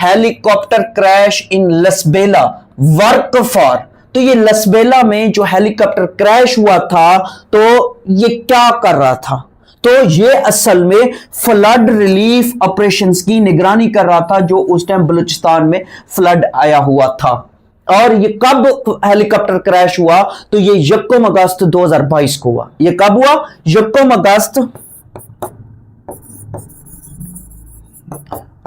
Helicopter crash in Lasbela work for. तो ये लसबेला में जो हेलीकॉप्टर क्रैश हुआ था तो ये क्या कर रहा था? तो ये असल में फ्लड रिलीफ ऑपरेशंस की निगरानी कर रहा था जो उस टाइम बलूचिस्तान में फ्लड आया हुआ था। और ये कब हेलीकॉप्टर क्रैश हुआ? तो ये 1 अगस्त 2022 को हुआ। ये कब हुआ? 1 अगस्त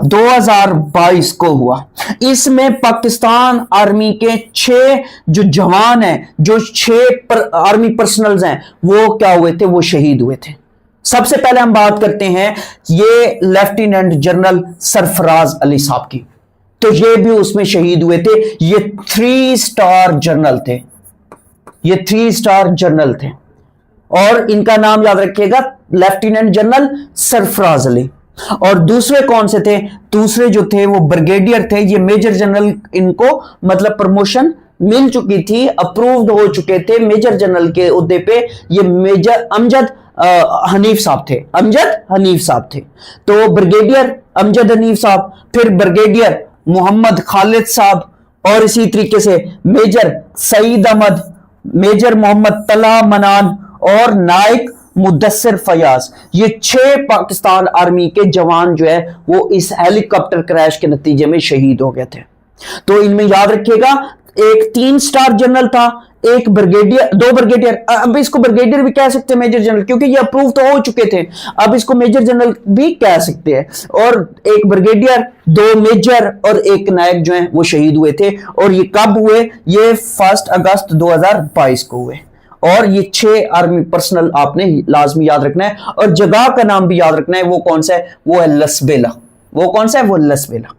2022 को हुआ। इसमें पाकिस्तान आर्मी के 6 जो जवान हैं, जो 6 आर्मी पर्सनल्स हैं, वो क्या हुए थे? वो शहीद हुए थे। सबसे पहले हम बात करते हैं ये लेफ्टिनेंट जनरल सरफराज अली साहब की। तो ये भी उसमें शहीद हुए थे। ये 3 स्टार जनरल थे। ये 3 स्टार जनरल थे और इनका नाम याद रखिएगा, लेफ्टिनेंट जनरल सरफराज अली। और दूसरे कौन से थे? दूसरे जो थे वो ब्रिगेडियर थे। ये मेजर जनरल, इनको मतलब प्रमोशन मिल चुकी थी, अप्रूव्ड हो चुके थे मेजर जनरल के ओहदे पे। ये मेजर अमजद हनीफ साहब थे। अमजद हनीफ साहब थे। तो ब्रिगेडियर अमजद हनीफ साहब, फिर ब्रिगेडियर मोहम्मद खालिद साहब, और इसी तरीके से मेजर सईद अहमद, मेजर मोहम्मद तला मनान और नायक मुदस्सिर फयाज। ये 6 पाकिस्तान आर्मी के जवान जो है वो इस हेलीकॉप्टर क्रैश के नतीजे में शहीद हो गए थे। तो इनमें याद रखिएगा, एक 3 स्टार जनरल था, एक ब्रिगेडियर, 2 ब्रिगेडियर। अब इसको ब्रिगेडियर भी कह सकते हैं, मेजर जनरल, क्योंकि ये अप्रूव तो हो चुके थे। अब इसको मेजर जनरल भी कह सकते हैं। और एक ब्रिगेडियर, 2 मेजर और 1 नायक जो है वो शहीद हुए थे। और ये कब हुए? ये 1 अगस्त 2022 को हुए। और ये 6 आर्मी पर्सनल आपने लाजमी याद रखना है। और जगह का नाम भी याद रखना है। वो कौन सा है? वो है लसबेला। वो कौन सा है? वो लसबेला।